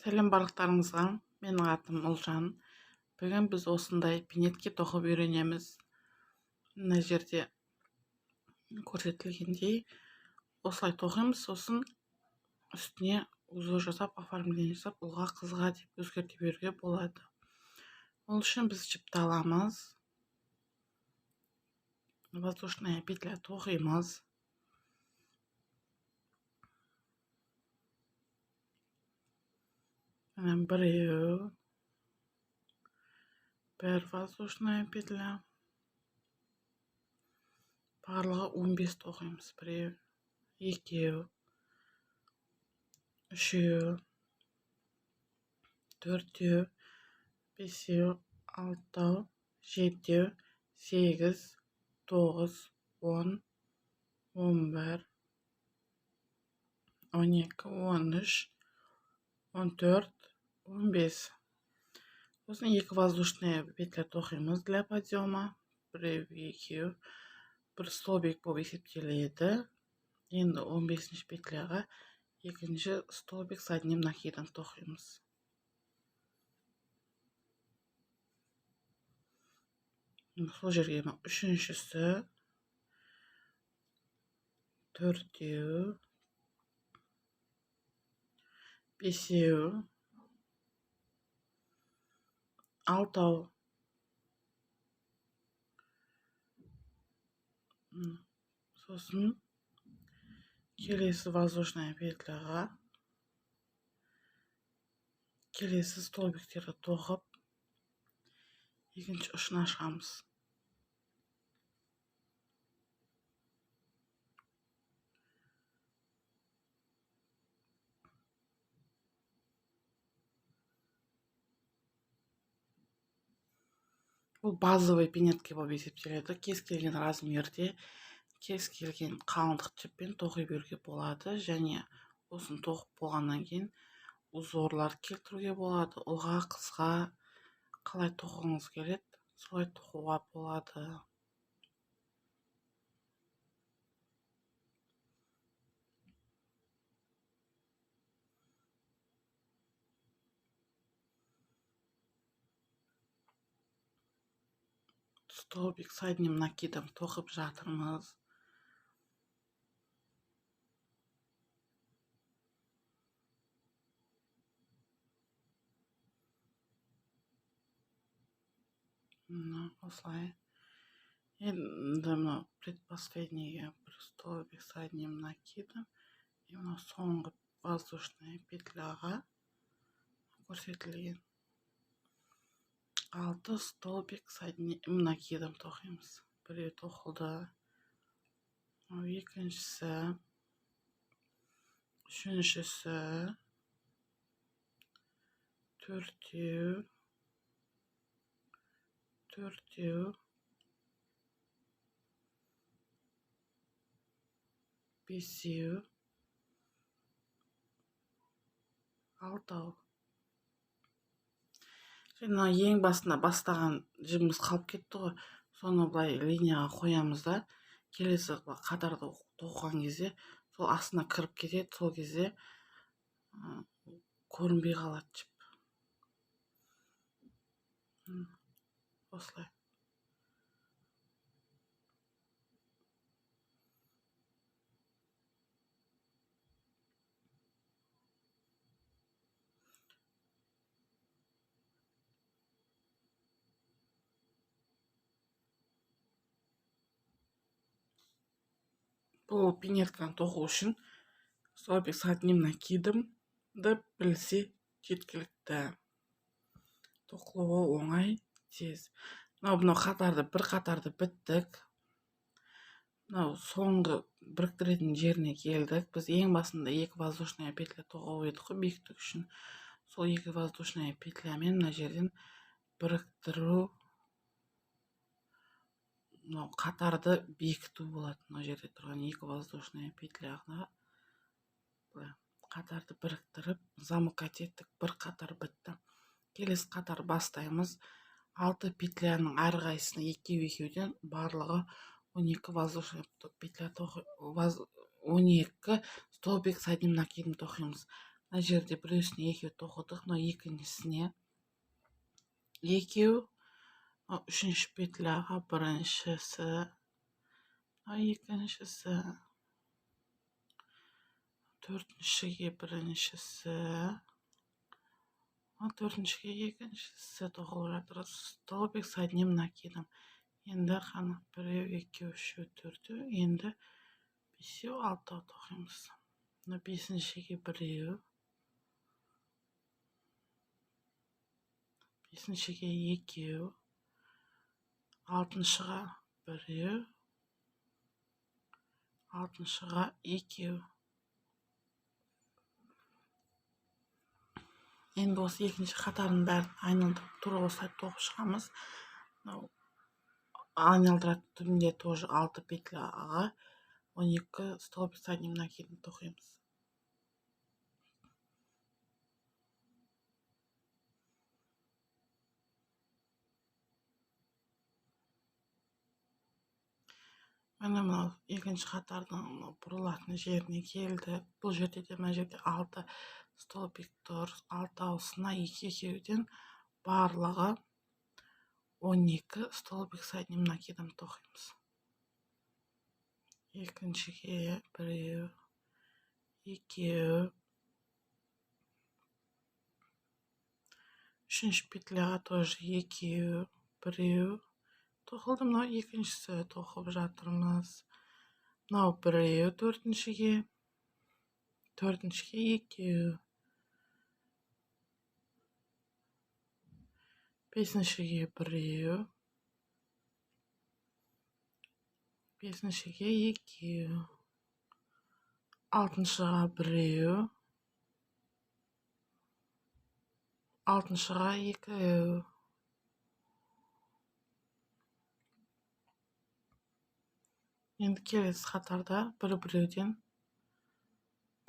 Сәлем барлықтарыңызға, менің атым Ұлжан. Бүгін біз осындай пинетке тоқып үйренеміз. Мына жерде көрсетілгендей осылай тоқимыз, сосын үстіне узор жасап, оформление жасап, ұлға қызға деп өзгерте беруге болады. Ол үшін біз жіпті аламыз, воздушная петля тоқимыз. Біреу, бір воздушная петля. Барлығы 15 тоқимыз. Біреу, екеу, үшеу, төртеу, бесеу, алтау, жетеу, 8, 9, 10, 11, 12, 13, 14, 15. Сосын 2 воздушная петля тоқимыз для подъема. Біреу, екеу, бір столбик болып есептеледі. Енді 15 петляға екінші столбик с одним накидом тоқимыз. Сол жерге үшіншісі, төртеу, бесеу, алтау, сосын келесі воздушная петляға келесі столбиктерді тоқып екінші ұшын ашамыз. Бұл базовый пинетке болып есептеледі. Кез келген размерде, кез келген қалыңдық жіппен тоқи беруге болады. Және осын тоқып болғаннан кейін узорлар келтіруге болады. Ұлға, қызға қалай тоқығыңыз келеді, солай тоқуға болады. Столбик с одним накидом тоқып жатырмыз. Осылай. Енді предпоследний бір столбик с одним накидом. И соңғы воздушная петляға көрсетілген 6 столбик с одним накидом тоқимыз. Біреу тоқылды, екіншісі, үшіншісі, төртеу, бесеу, алтау. Жаңа ең басында бастаған жібіміз қалып кетті ғой, соны былай линияға қоямыз да, келесі қатарды тоқыған кезде сол астына кіріп кетеді, сол кезде көрінбей қалады жіп. Осылай. Бұл пинетканы тоқу үшін столбик с одним накидымды білсе жеткілікті. Тоқылуы оңай, тез. Мынау қатарды, бір қатарды біттік. Мынау соңғы біріктіретін жеріне келдік. Біз ең басында 2 воздушная петля тоқып едік қой биіктік үшін. Сол 2 воздушная петлямен мына жерден біріктіру, қатарды бекіту болады. Мына жерде тұрған 2 воздушная петляға қатарды біріктіріп, замыкать еттік, бір қатар бітті. Келесі қатар бастаймыз. 6 петляның әрқайсысына екеуден барлығы 12 воздушная петля 12 столбик с одним накидом тоқимыз. мына жерде біреусіне екеу тоқыдық, мына екіншісіне екеу, үшінші петляға біріншісі, екіншісі, төртіншіге біріншісі, төртіншіге екіншісі тоқылып жатыр. Столбик с одним накидом. Енді қана біреу, екеу, үшеу, төртеу, енді бесеу, алтау тоқимыз. Мына бесіншіге біреу, бесіншіге екеу, алтыншыға біреу, алтыншыға екеу. Енді осы екінші қатардың бәрін айналдырып тура осылай тоқып шығамыз. Айналдыратын түбінде тоже 6 петляға 12 столбик с одним накидом тоқимыз. Міне мынау екінші қатардың бұрылатын жеріне келді. Бұл жерде де мына жерде 6 столбик тұр. 6-ауысына екеуден барлығы 12 столбик с одним накидом тоқимыз. Екіншіге біреу, екеу, үшінші петляға тоже екеу, біреу тоқылды. Мынау екіншісі тоқып жатырмыз. Мынау біреу, төртіншіге екеу, бесіншіге біреу, бесіншіге екеу, алтыншыға біреу, алтыншыға екеу. Енді келесі қатарда бір-біреуден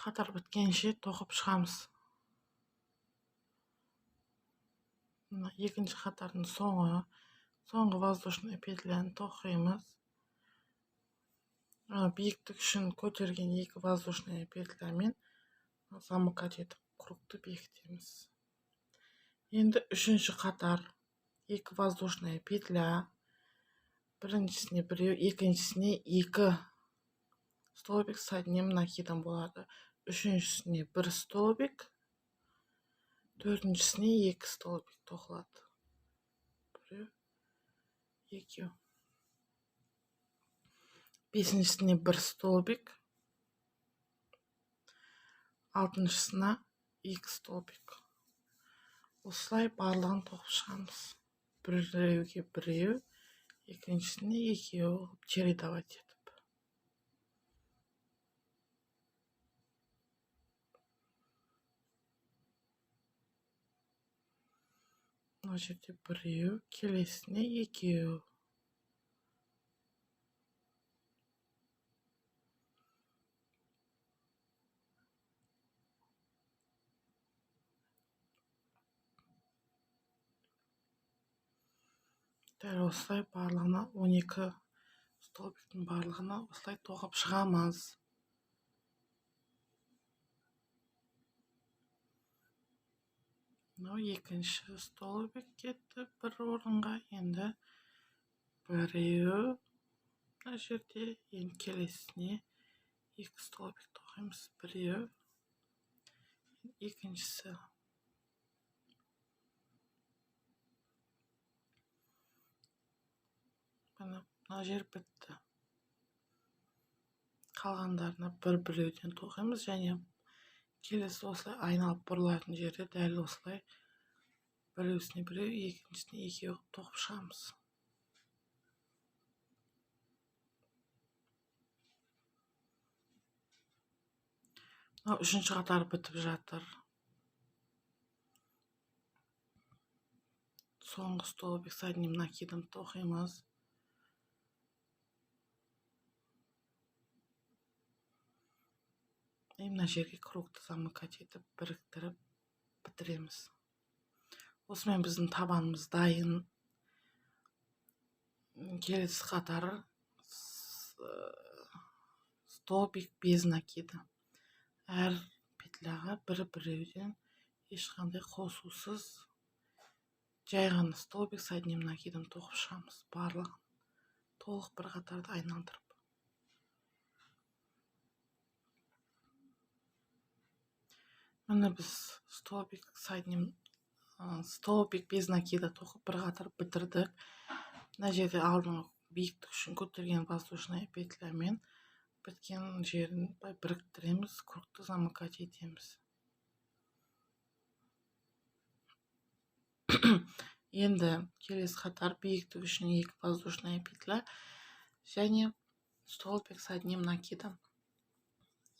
қатар біткенше тоқып шығамыз. Екінші қатардың соңғы воздушный петляны тоқимыз. Биіктік үшін көтерген 2 воздушный петлямен замыкать етіп кругты бекітеміз. Енді үшінші қатар 2 воздушный петля, біріншісіне біреу, екіншісіне 2 столбик с одним накидом болады. Үшіншісіне 1 столбик, төртіншісіне 2 столбик тоқылады. Біреу, екеу. Бесіншісіне 1 столбик, алтыншысына 2 столбик. Осылай барлығын тоқып шығамыз. Біреуге біреу, екіншісіне екеу чередовать етіп. Мына жерде біреу, келесіне екеу. Дәл осылай барлығына 12 столбиктің барлығына осылай тоқып шығамыз. Мынау екінші столбик кетті бір орынға. Енді біреу, мына жерде енді келесіне 2 столбик тоқимыз. Біреу, екіншісі. Мына жер бітті. Қалғандарына бір-біреуден тоқимыз, және келесі осылай айналып бұрылатын жерде дәл осылай біреусіне біреу, екіншісіне екеу тоқып шығамыз. Үшінші қатар бітіп жатыр. Соңғы столбик с одним накидом тоқимыз. Мына жерге кругты замыкать етіп біріктіріп бітіреміз. Осымен біздің табанымыз дайын. Келесі қатары столбик без накида. Әр петляға бір-біреуден ешқандай қосусыз жай ғана столбик с одним накидом тоқып шығамыз. Барлығын толық бір қатарды айналдырып. Міне біз столбик без накида тоқып бір қатар бітірдік. Мына жерде алдыңғы биіктік үшін көтерген воздушная петлямен біткен жерін біріктіреміз, кругты замыкать етеміз. Енді келесі қатар биіктік үшін 2 воздушная петля және столбик с одним накидом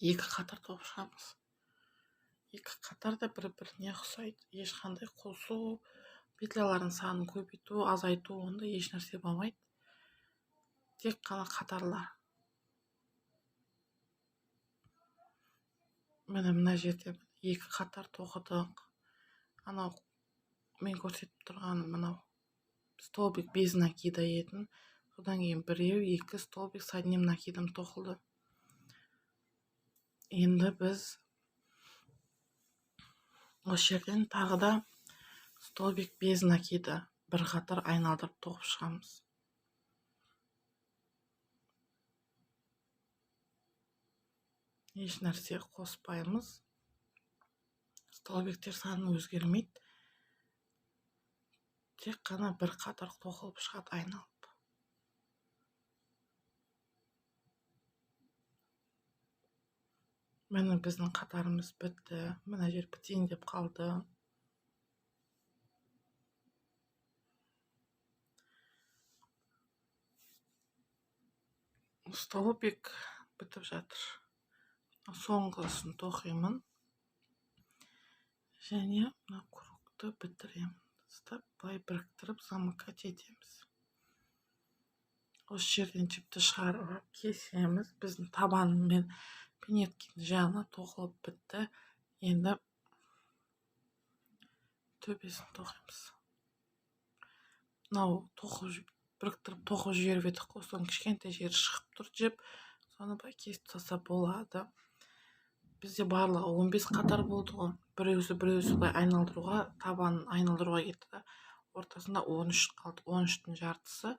2 қатар тоқып шығамыз. 2 қатар да бір-біріне ұқсайды. Ешқандай қосу, петлялардың санын көбейту, азайту, онда еш нәрсе болмайды. Тек қана қатарлар. Мына жерде 2 қатар тоқыдық. Анау мен көрсетіп тұрғаным мынау столбик без накида етін. Содан кейін біреу 2 столбик с одним накидом тоқылды. Енді біз осы жерден тағы да столбик без накида бір қатар айналдырып тоқып шығамыз. Еш нәрсе қоспаймыз. Столбиктер саны өзгермейді. Тек қана бір қатар тоқылып шығады айналып. Міне біздің қатарымыз бітті. Мына жер бітейін деп қалды. Столбик бітіп жатыр. Соңғысын тоқимын. Және кругты бітіремін. Былай біріктіріп замыкать етеміз. Осы жерден жіпті шығарып кесеміз. Біздің табаны мен пинеткенің жағына тоқылып бітті. Енді төбесін тоқимыз. Мынау біріктіріп тоқып жіберіп едік қой, соның кішкентай жері шығып тұр жіп. Соны кесіп тастаса болады. Бізде барлығы 15 қатар болды ғой. Біреусі айналдыруға, табанын айналдыруға кетті. Ортасында 13 қалды. 13-тің жартысы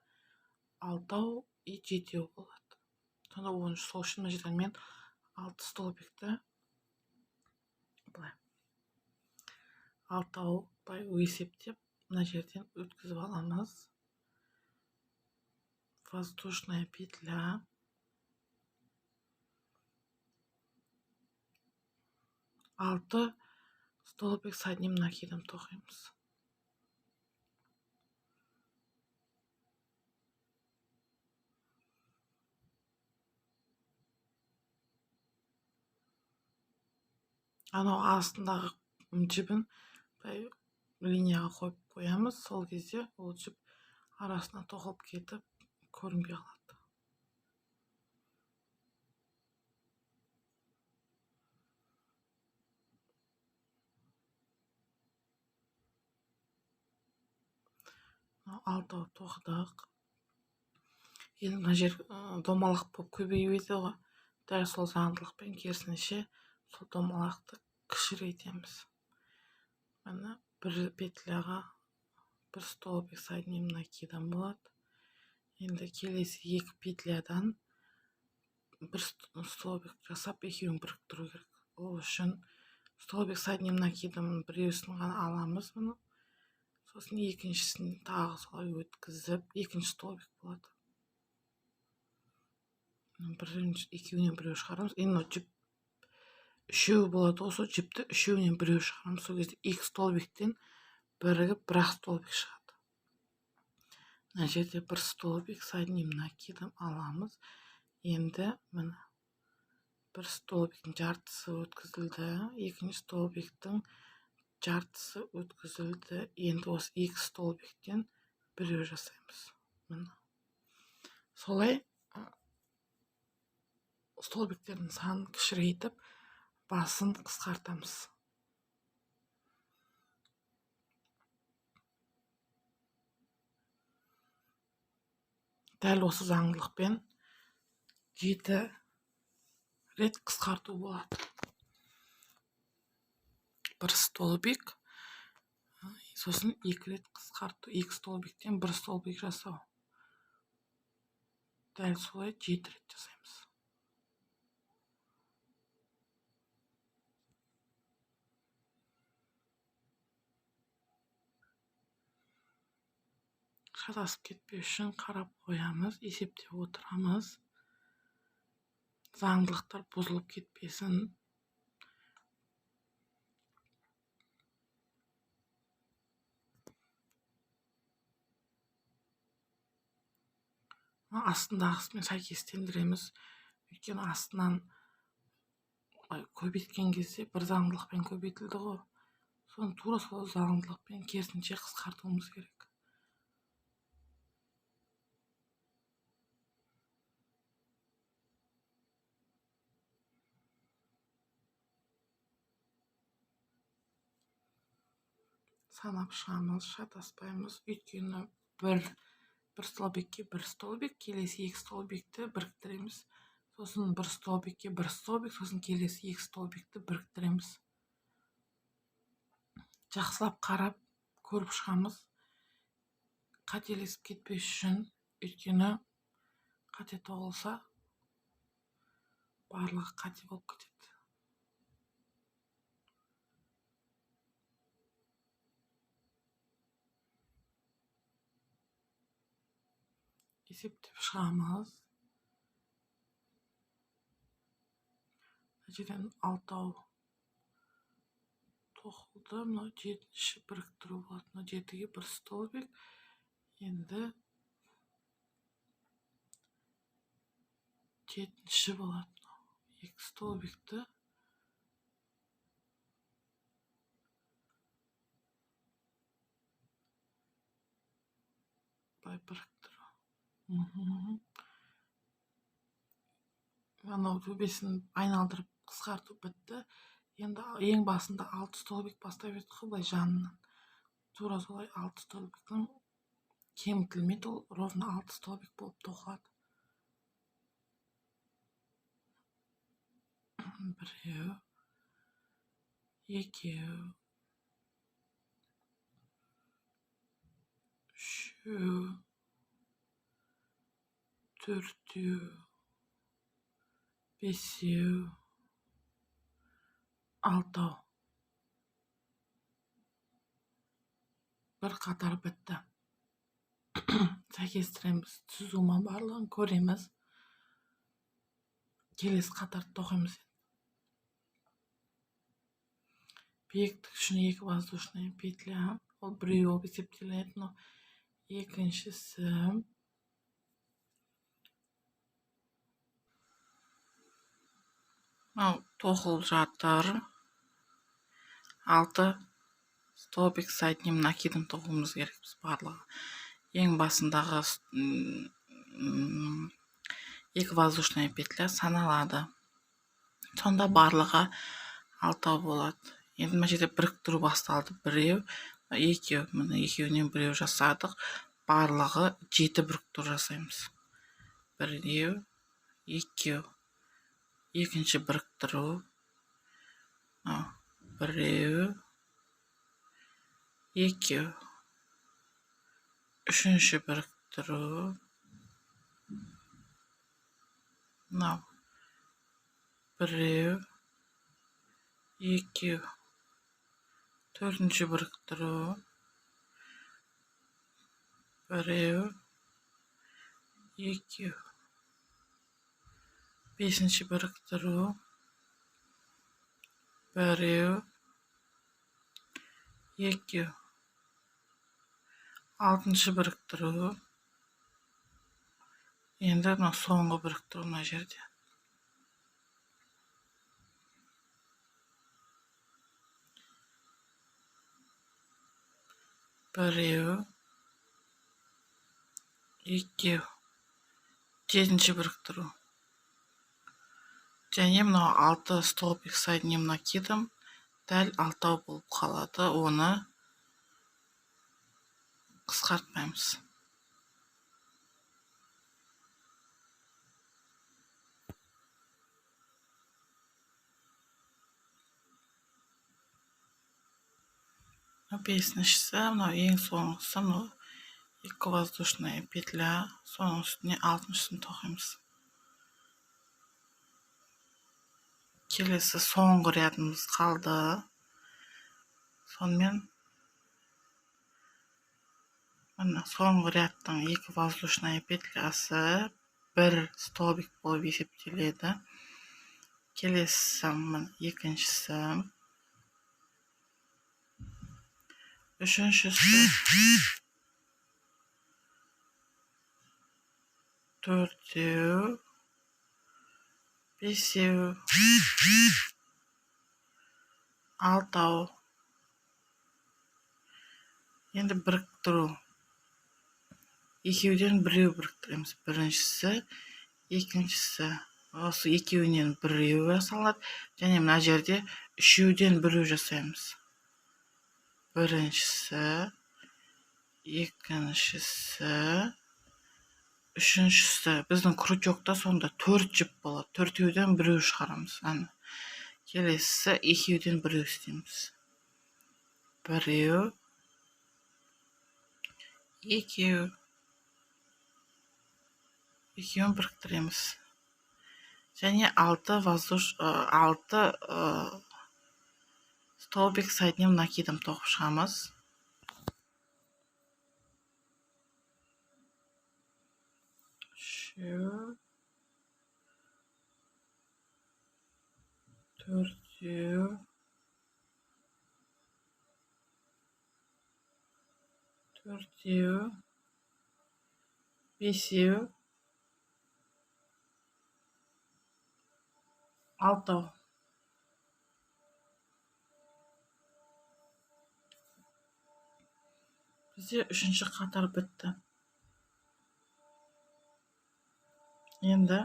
6 и 7 болады. Сонда 13. Сол үшін мына жерден мен 6 столбикті 6 есептеп мына жерден өткізіп аламыз. Воздушная петля. Алты столбик с одним накидом тоқимыз. Анау астындағы жібін линияға қойып қоямыз. Сол кезде ол жіп арасына тоқылып кетіп көрінбей қалады. Алтау тоқыдық. Енді мына жер домалақ болып көбейеді ғой. Дәл сол заңдылықпен керісінше сол домалақты кішірейтеміз. Мына бір петляға бір столбик с одним накидом болады. Енді келесі 2 петлядан бір столбик жасап екеуін біріктіру керек. Ол үшін столбик с одним накидом біреусін ғана аламыз мұны. Сосын екіншісін тағы солай өткізіп, екінші столбик болады. Екеуінен біреу шығарамыз. Енді жіп үшеу болады. Осы жіпті үшеуінен біреу шығарамыз. Сол кезде 2 столбиктен бірігіп бір столбик шығады. Мына жерде бір столбик с одним накидом аламыз. Енді міне бір столбиктің жартысы өткізілді. Екінші столбиктің жартысы өткізілді. Енді осы 2 столбиктен біреу жасаймыз. Міне солай столбиктердің санын кішірейтіп, басын қысқартамыз. Дәл осы заңдылықпен 7 рет қысқарту болады. бір столбик, сосын 2 рет қысқарту, 2 столбиктен 1 столбик жасау. Дәл солай 7 рет жасаймыз. Шатасып кетпеу үшін қарап қоямыз, есептеп отырамыз. Заңдылықтар бұзылып кетпесін. Астындағысымен сәйкестендіреміз. Өйткені астынан көбейткен кезде бір заңдылықпен көбейтілді ғой. Соны тура сол заңдылықпен керісінше қысқартуымыз керек. Санап шығамыз, шатаспаймыз. Өйткені бір столбикке бір столбик, келесі 2 столбикті біріктіреміз. Сосын бір столбикке бір столбик, сосын келесі 2 столбикті біріктіреміз. Жақсылап қарап, көріп шығамыз. Қателесіп кетпес үшін, өйткені қате тоғылса, барлығы қате болып кетеді. Есептеп шығамыз. Жерден 6 тоқылды, мынау 7-ші біріктіру болады. Мынау 7-ге 1 столбик. Енді 7-ші болады. 2 столбикті былай біріктіру. Анау төбесін айналдырып қысқарту бітті. Енді ең басында 6 столбик бастап едік қой, былай жанынан. Тура солай 6 столбиктің кемітілмейді, ол ровно 6 столбик болып тоқылады. 1, 2, 3, 4, 5, 6. Bir қатар бітті. Сәйкестіреміз, түзума барлығын көреміз. Келесі қатарды тоқимыз. Биіктік үшін 2 воздушный петля. Ол біреуі болып есептеледі. Екіншісі тоқылып жатыр. 6 столбик с одним накидом тоқуымыз керек біз барлығы. Ең басындағы 2 воздушная петля саналады. Сонда барлығы 6 болады. Енді мына жерде біріктіру басталды. 1, 2, міне екеуінен 1 жасадық. Барлығы 7 біріктіру жасаймыз. 1, 2, екінші біріктіру. 1, 2, үшінші біріктіру. 1, 2, төртінші біріктіру. 1, 2, бесінші біріктіру. 1, 2, алтыншы біріктіру. Енді соңғы біріктіру мына жерде. 1, 2, 7-ші біріктіру. Және мынау 6 столбик с одним накидом дәл 6 болып қалады. Оны қысқартпаймыз. Бесіншісі, мынау ең соңғысы, мынау 2 воздушная петля, соның үстіне 6-шысын тоқимыз. Келесі соңғы рядымыз қалды. Сонымен мына соңғы рядтың 2 воздушная петлясы 1 столбик болып есептеледі. Келесі екіншісі, үшіншісі, төртеу, бесеу, алтау. Енді біріктіру. Екеуден біреу біріктіреміз. Біріншісі, екіншісі. Осы екеуінен біреу жасалады. Және мына жерде үшеуден біреу жасаймыз. Біріншісі, екіншісі, үшіншісі. Біздің крючокта сонда 4 жіп болады. 4-еуден біреу шығарамыз. Келесі екеуден біреу істейміз. Біреу, екеу. Екеуін біріктіреміз. Және 6 столбик с одним накидом тоқып шығамыз. Үшеу, төртеу, бесеу, алтау. Бізде үшінші қатар бітті. Енді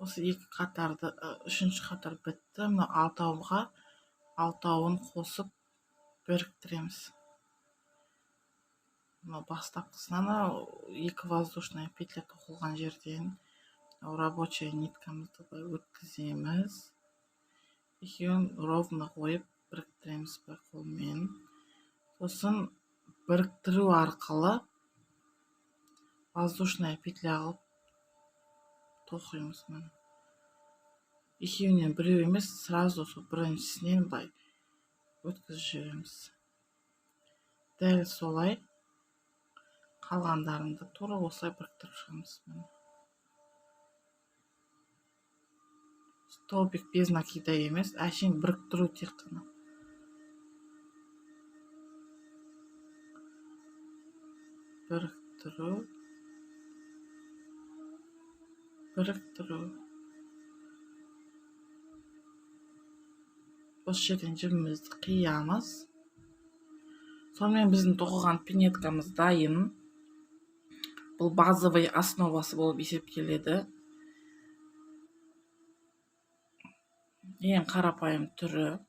осы екі қатарды, үшінші қатар бітті. Мына алтауға алтауын қосып біріктіреміз. Бастапқысынан 2 воздушная петля тоқылған жерден рабочая ниткамызды өткіземіз. Екеуін ровно қойып біріктіреміз бір қолмен. Сосын біріктіру арқылы воздушная петля қылып тоқимыз. Екеуінен біреу емес, сразу біріншісінен былай өткізіп жібереміз. Дәл солай қалғандарында тура осылай біріктіріп шығамыз. Столбик без накида емес, әшейін біріктіру тек қана. Біріктіру. Осы жерден жібімізді қиямыз. Сонымен біздің тоқыған пинеткамыз дайын. Бұл базовый основасы болып есептеледі. Ең қарапайым түрі.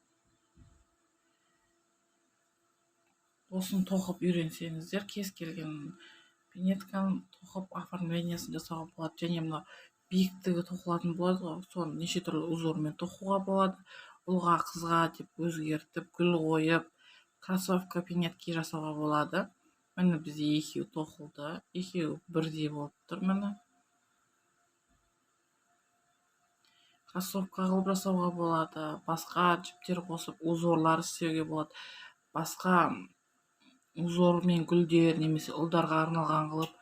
Осын тоқып үйренсеңіздер, кез келген пинетканы тоқып оформлениясын жасауға болады. Және мына биіктігі тоқылатын болады, соны неше түрлі узормен тоқуға болады. Ұлға, қызға деп өзгертіп, гүл қойып, кроссовка пинетки жасауға болады. Міне бізде екеу тоқылды, екеу бірдей болып тұр. Міне кроссовка қылып жасауға болады, басқа жіптер қосып узорлар істеуге болады. Басқа узормен гүлдер немесе ұлдарға арналған қылып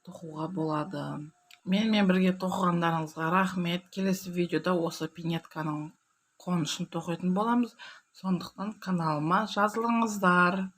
тоқуға болады. Менімен бірге тоқығандарыңызға рахмет. Келесі видеода осы пинетканың қонышын тоқитын боламыз. Сондықтан каналыма жазылыңыздар.